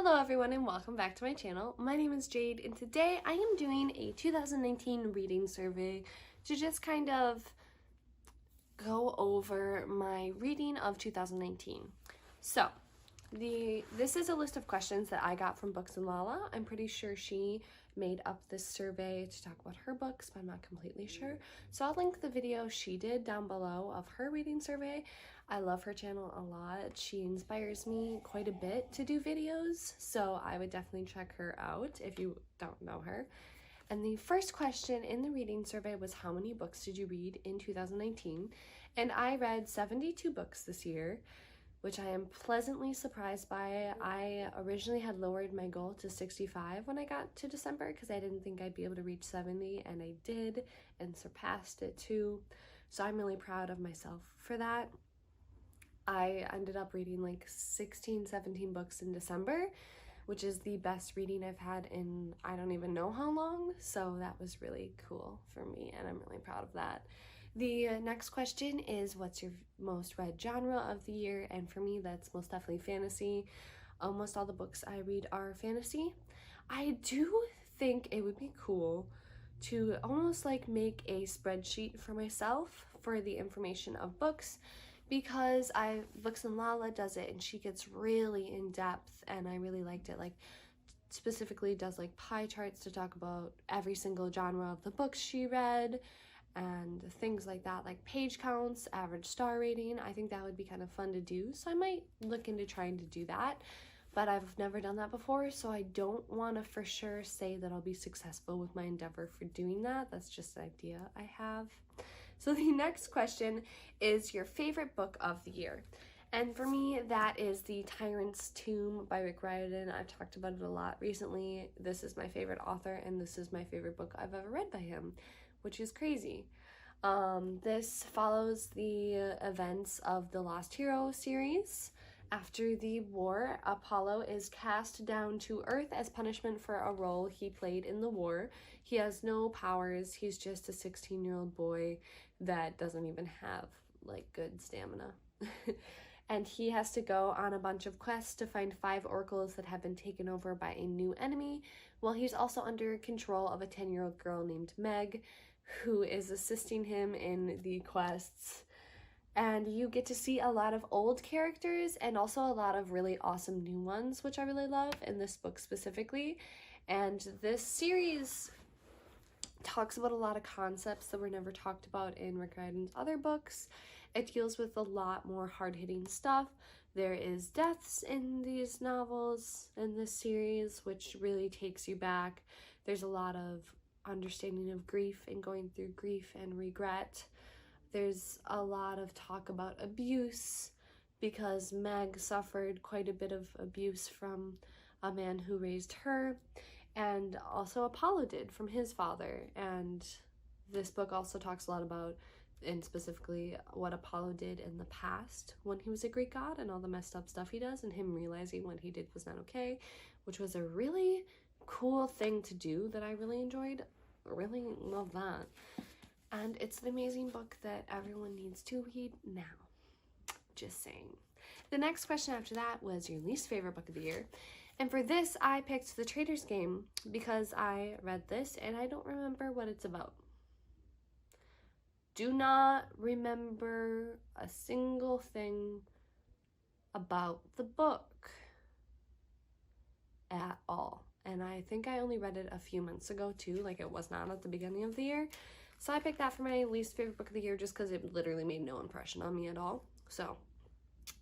Hello everyone and welcome back to my channel. My name is Jade and today I am doing a 2019 reading survey to just kind of go over my reading of 2019. So, this is a list of questions that I got from Books and Lala. I'm pretty sure she made up this survey to talk about her books, but I'm not completely sure. So I'll link the video she did down below of her reading survey. I love her channel a lot. She inspires me quite a bit to do videos, so I would definitely check her out if you don't know her. And the first question in the reading survey was, how many books did you read in 2019? And I read 72 books this year, which I am pleasantly surprised by. I originally had lowered my goal to 65 when I got to December because I didn't think I'd be able to reach 70, and I did and surpassed it too. So I'm really proud of myself for that. I ended up reading like 16, 17 books in December, which is the best reading I've had in I don't even know how long. So that was really cool for me and I'm really proud of that. The next question is, what's your most read genre of the year? And for me, that's most definitely fantasy. Almost all the books I read are fantasy. I do think it would be cool to almost like make a spreadsheet for myself for the information of books, because Books and Lala does it and she gets really in depth and I really liked it. Like specifically does like pie charts to talk about every single genre of the books she read and things like that, like page counts, average star rating. I think that would be kind of fun to do, so I might look into trying to do that, but I've never done that before, so I don't want to for sure say that I'll be successful with my endeavor for doing that. That's just an idea I have. So the next question is your favorite book of the year. And for me, that is The Tyrant's Tomb by Rick Riordan. I've talked about it a lot recently. This is my favorite author and this is my favorite book I've ever read by him, which is crazy. This follows the events of the Lost Hero series. After the war, Apollo is cast down to Earth as punishment for a role he played in the war. He has no powers. He's just a 16-year-old boy that doesn't even have like good stamina. And he has to go on a bunch of quests to find 5 oracles that have been taken over by a new enemy, while he's also under control of a 10-year-old girl named Meg, who is assisting him in the quests. And you get to see a lot of old characters and also a lot of really awesome new ones, which I really love in this book specifically. And this series talks about a lot of concepts that were never talked about in Rick Riordan's other books. It deals with a lot more hard-hitting stuff. There is deaths in these novels, in this series, which really takes you back. There's a lot of understanding of grief and going through grief and regret. There's a lot of talk about abuse, because Meg suffered quite a bit of abuse from a man who raised her, and also Apollo did from his father. And this book also talks a lot about, and specifically what Apollo did in the past when he was a Greek god and all the messed up stuff he does, and him realizing what he did was not okay, which was a really cool thing to do that I really enjoyed. Really love that. And it's an amazing book that everyone needs to read now. Just saying. The next question after that was your least favorite book of the year. And for this, I picked The Traitor's Game because I read this and I don't remember what it's about. Do not remember a single thing about the book at all. And I think I only read it a few months ago too, like it was not at the beginning of the year. So I picked that for my least favorite book of the year just because it literally made no impression on me at all. So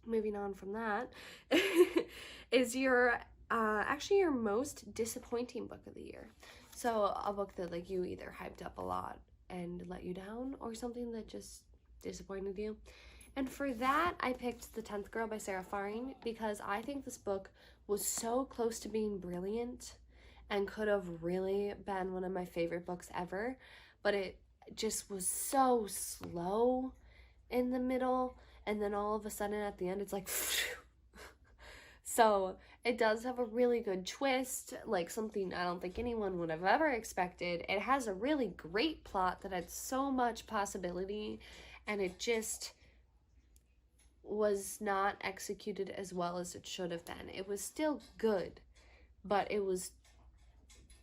moving on from that is your actually your most disappointing book of the year. So a book that like you either hyped up a lot and let you down, or something that just disappointed you. And for that, I picked The 10th Girl by Sarah Faring because I think this book was so close to being brilliant and could have really been one of my favorite books ever, but it just was so slow in the middle, and then all of a sudden at the end it's like so it does have a really good twist, like something I don't think anyone would have ever expected. It has a really great plot that had so much possibility, and it just was not executed as well as it should have been. It was still good, but it was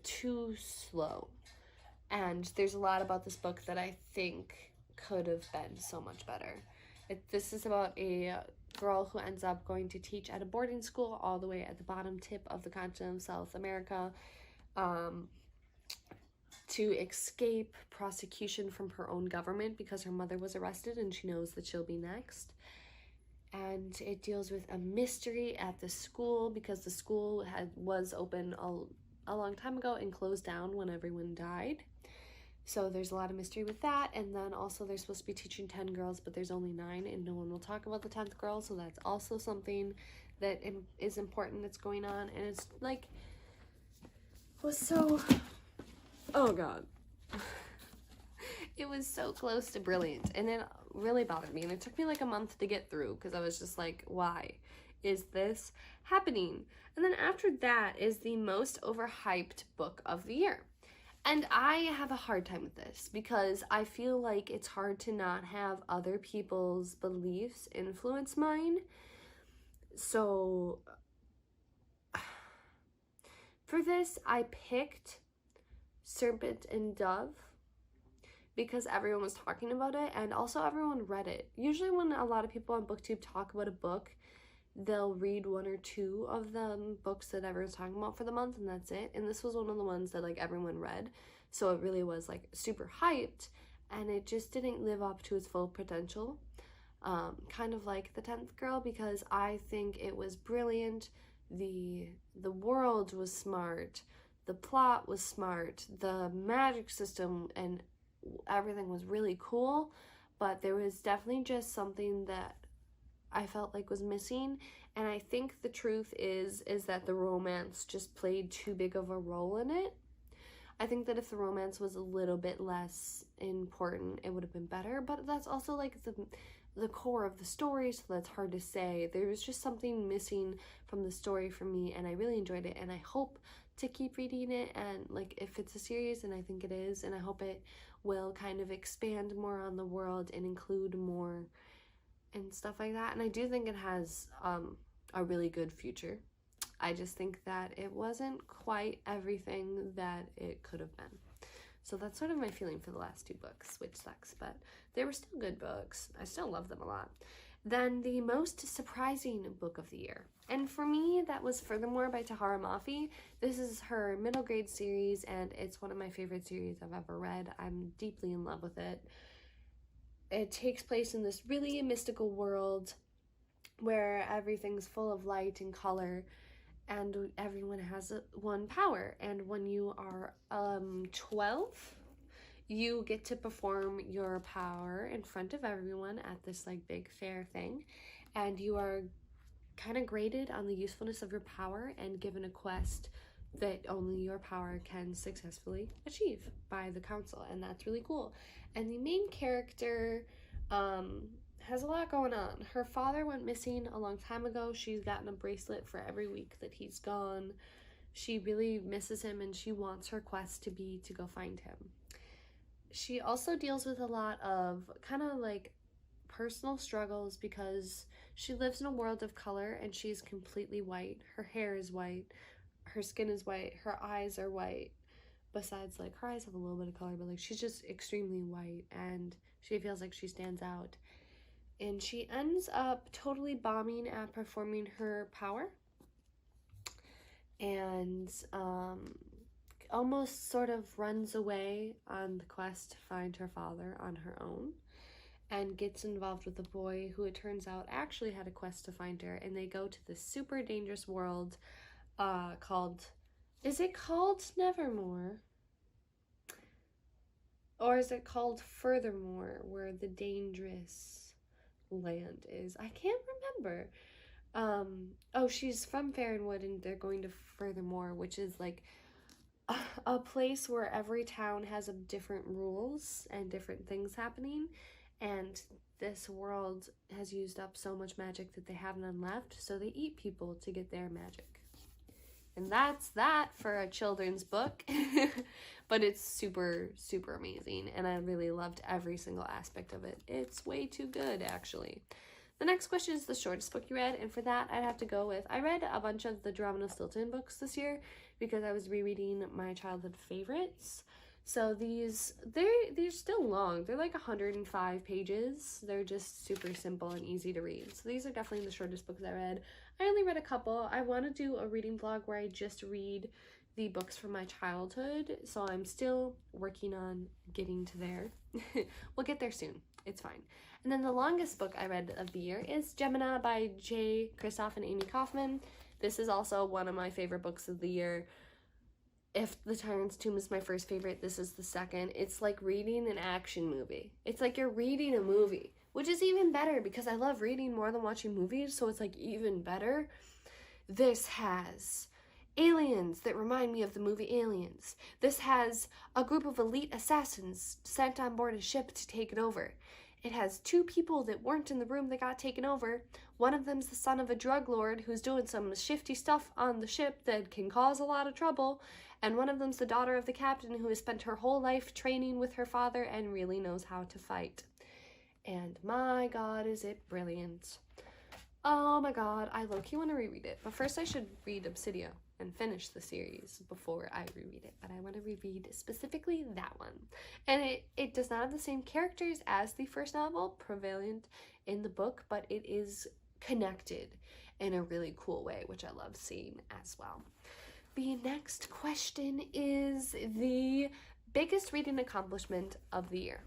too slow. And there's a lot about this book that I think could have been so much better. This is about a girl who ends up going to teach at a boarding school all the way at the bottom tip of the continent of South America, to escape prosecution from her own government because her mother was arrested and she knows that she'll be next. And it deals with a mystery at the school because the school was open a long time ago and closed down when everyone died. So there's a lot of mystery with that. And then also they're supposed to be teaching 10 girls, but there's only 9 and no one will talk about the 10th girl. So that's also something that is important that's going on. And it's like, was so, oh God. It was so close to brilliant, and it really bothered me. And it took me like a month to get through because I was just like, why is this happening? And then after that is the most overhyped book of the year. And I have a hard time with this because I feel like it's hard to not have other people's beliefs influence mine. So for this, I picked Serpent and Dove because everyone was talking about it and also everyone read it. Usually when a lot of people on BookTube talk about a book, they'll read 1 or 2 of the books that everyone's talking about for the month and that's it. And this was one of the ones that like everyone read. So it really was like super hyped and it just didn't live up to its full potential. Kind of like The 10th Girl, because I think it was brilliant. The world was smart. The plot was smart. The magic system and everything was really cool, but there was definitely just something that I felt like was missing. And I think the truth is that the romance just played too big of a role in it. I think that if the romance was a little bit less important, it would have been better, but that's also like the core of the story, so that's hard to say. There was just something missing from the story for me, and I really enjoyed it, and I hope to keep reading it, and like if it's a series, and I think it is, and I hope it will kind of expand more on the world and include more and stuff like that. And I do think it has a really good future. I just think that it wasn't quite everything that it could have been. So that's sort of my feeling for the last 2 books, which sucks, but they were still good books. I still love them a lot. Then the most surprising book of the year. And for me, that was Furthermore by Tahereh Mafi. This is her middle grade series, and it's one of my favorite series I've ever read. I'm deeply in love with it. It takes place in this really mystical world where everything's full of light and color, and everyone has one power. And when you are 12, you get to perform your power in front of everyone at this like big fair thing, and you are kind of graded on the usefulness of your power and given a quest that only your power can successfully achieve by the council, and that's really cool. And the main character has a lot going on. Her father went missing a long time ago. She's gotten a bracelet for every week that he's gone. She really misses him, and she wants her quest to be to go find him. She also deals with a lot of kind of like personal struggles because she lives in a world of color and she's completely white. Her hair is white, her skin is white, her eyes are white. Besides, like, her eyes have a little bit of color, but like she's just extremely white and she feels like she stands out. And she ends up totally bombing at performing her power and almost sort of runs away on the quest to find her father on her own, and gets involved with a boy who it turns out actually had a quest to find her, and they go to this super dangerous world called, is it called Nevermore? Or is it called Furthermore, where the dangerous land is? I can't remember. Oh, she's from Farronwood and they're going to Furthermore, which is like a place where every town has different rules and different things happening, and this world has used up so much magic that they have none left, so they eat people to get their magic. And that's that for a children's book. But it's super, super amazing, and I really loved every single aspect of it. It's way too good, actually. The next question is the shortest book you read, and for that I'd have to go with, I read a bunch of the Dramana Stilton books this year because I was rereading my childhood favorites. So they're still long. They're like 105 pages. They're just super simple and easy to read. So these are definitely the shortest books I read. I only read a couple. I want to do a reading vlog where I just read the books from my childhood, so I'm still working on getting to there. We'll get there soon. It's fine. And then the longest book I read of the year is Gemina by Jay Kristoff and Amy Kaufman. This is also one of my favorite books of the year. If The Tyrant's Tomb is my first favorite, this is the second. It's like reading an action movie. It's like you're reading a movie, which is even better because I love reading more than watching movies, so it's like even better. This has aliens that remind me of the movie Aliens. This has a group of elite assassins sent on board a ship to take it over. It has two people that weren't in the room that got taken over. One of them's the son of a drug lord who's doing some shifty stuff on the ship that can cause a lot of trouble. And one of them's the daughter of the captain who has spent her whole life training with her father and really knows how to fight. And my God, is it brilliant. Oh my God, I low-key want to reread it. But first I should read Obsidio and finish the series before I reread it. But I want to reread specifically that one. And it does not have the same characters as the first novel, prevalent in the book, but it is connected in a really cool way, which I love seeing as well. The next question is the biggest reading accomplishment of the year.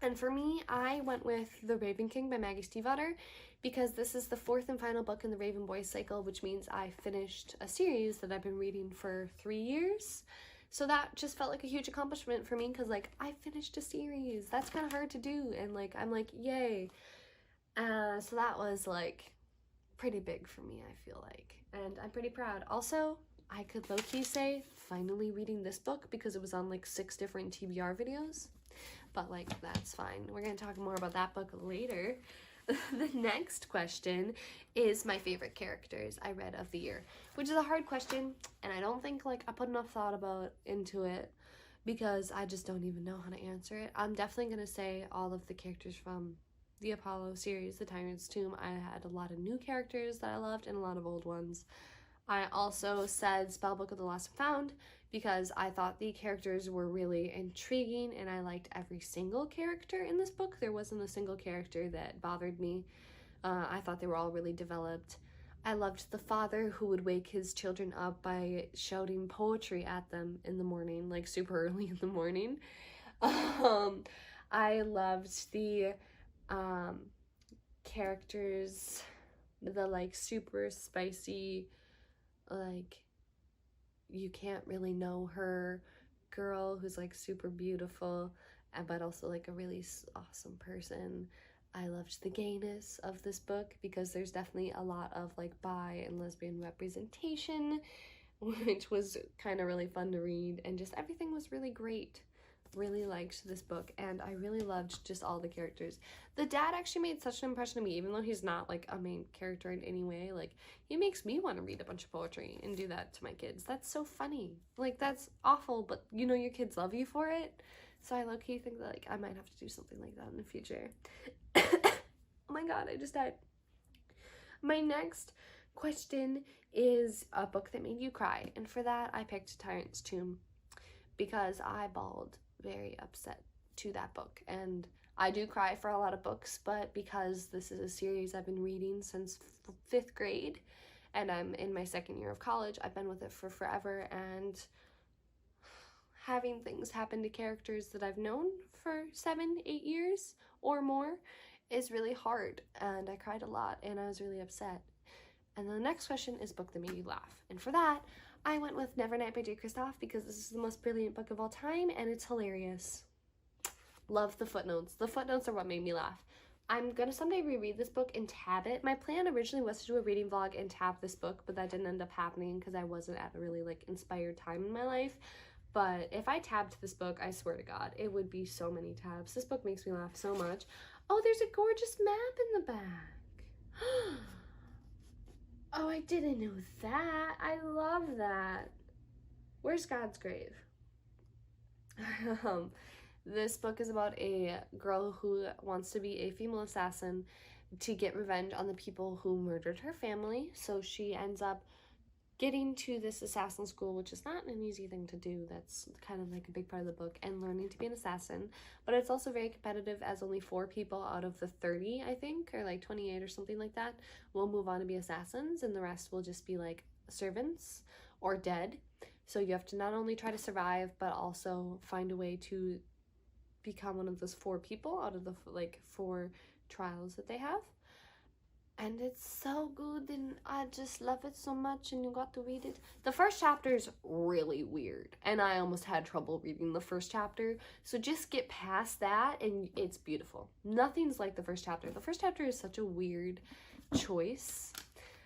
And for me, I went with The Raven King by Maggie Stiefvater because this is the fourth and final book in the Raven Boys cycle, which means I finished a series that I've been reading for 3 years. So that just felt like a huge accomplishment for me because, like, I finished a series. That's kind of hard to do, and, like, I'm like, yay. So that was, like, pretty big for me, I feel like. And I'm pretty proud. Also, I could low-key say finally reading this book because it was on, like, 6 different TBR videos. But, like, that's fine. We're going to talk more about that book later. The next question is my favorite characters I read of the year, which is a hard question, and I don't think, like, I put enough thought into it because I just don't even know how to answer it. I'm definitely going to say all of the characters from the Apollo series, The Tyrant's Tomb. I had a lot of new characters that I loved and a lot of old ones. I also said Spellbook of the Lost and Found because I thought the characters were really intriguing and I liked every single character in this book. There wasn't a single character that bothered me. I thought they were all really developed. I loved the father who would wake his children up by shouting poetry at them in the morning, like super early in the morning. I loved the characters, the like super spicy, like you can't really know her girl who's like super beautiful but also like a really awesome person. I loved the gayness of this book because there's definitely a lot of like bi and lesbian representation, which was kind of really fun to read, and just everything was really great. Really liked this book, and I really loved just all the characters. The dad actually made such an impression on me, even though he's not like a main character in any way. Like, he makes me want to read a bunch of poetry and do that to my kids. That's so funny. Like, that's awful, but you know your kids love you for it. So I low-key think that like I might have to do something like that in the future. Oh my God, I just died. My next question is a book that made you cry, and for that I picked Tyrant's Tomb because I bawled very upset to that book. And I do cry for a lot of books, but because this is a series I've been reading since 5th grade and I'm in my 2nd year of college, I've been with it for forever, and having things happen to characters that I've known for 7-8 years or more is really hard, and I cried a lot and I was really upset. And the next question is book that made you laugh, and for that I went with Nevernight by Jay Kristoff because this is the most brilliant book of all time and it's hilarious. Love the footnotes. The footnotes are what made me laugh. I'm gonna someday reread this book and tab it. My plan originally was to do a reading vlog and tab this book, but that didn't end up happening because I wasn't at a really like inspired time in my life. But if I tabbed this book, I swear to God, it would be so many tabs. This book makes me laugh so much. Oh, there's a gorgeous map in the back. Oh, I didn't know that. I love that. Where's God's grave? This book is about a girl who wants to be a female assassin to get revenge on the people who murdered her family. So she ends up getting to this assassin school, which is not an easy thing to do. That's kind of like a big part of the book, and learning to be an assassin. But it's also very competitive, as only 4 people out of the 30, I think, or like 28 or something like that, will move on to be assassins, and the rest will just be like servants or dead. So you have to not only try to survive, but also find a way to become one of those 4 people out of the like 4 trials that they have. And it's so good, and I just love it so much, and you got to read it. The first chapter is really weird, and I almost had trouble reading the first chapter, so just get past that, and it's beautiful. Nothing's like the first chapter. The first chapter is such a weird choice,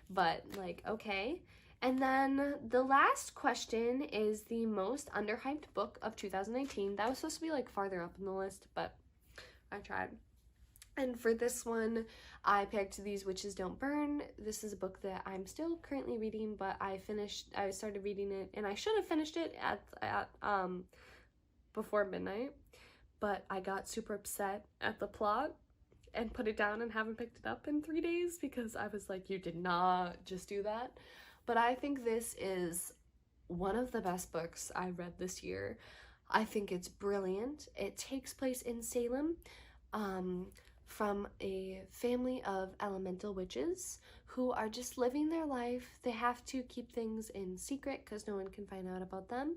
but like, okay. And then the last question is the most underhyped book of 2019. That was supposed to be like farther up in the list, but I tried. And for this one, I picked These Witches Don't Burn. This is a book that I'm still currently reading, but I started reading it, and I should have finished it at before midnight, but I got super upset at the plot and put it down and haven't picked it up in 3 days because I was like, you did not just do that. But I think this is one of the best books I read this year. I think it's brilliant. It takes place in Salem, from a family of elemental witches who are just living their life. They have to keep things in secret because no one can find out about them.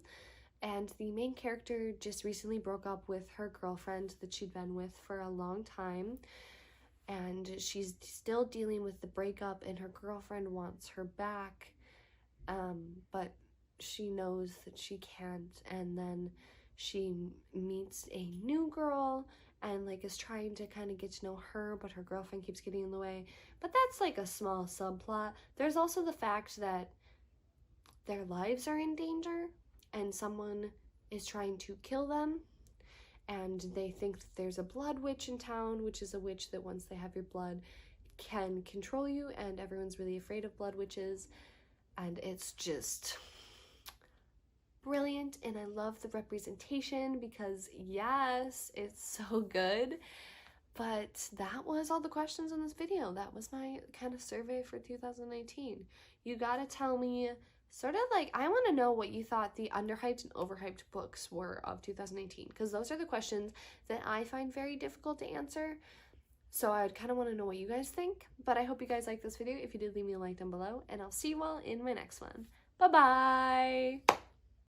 And the main character just recently broke up with her girlfriend that she'd been with for a long time. And she's still dealing with the breakup, and her girlfriend wants her back. But she knows that she can't. And then she meets a new girl and like is trying to kind of get to know her, but her girlfriend keeps getting in the way. But that's like a small subplot. There's also the fact that their lives are in danger and someone is trying to kill them, and they think that there's a blood witch in town, which is a witch that once they have your blood can control you, and everyone's really afraid of blood witches. And it's just brilliant, and I love the representation because yes, it's so good. But that was all the questions in this video. That was my kind of survey for 2019. You gotta tell me, sort of like, I want to know what you thought the underhyped and overhyped books were of 2019, because those are the questions that I find very difficult to answer. So I'd kind of want to know what you guys think. But I hope you guys liked this video. If you did, leave me a like down below, and I'll see you all in my next one. Bye-bye!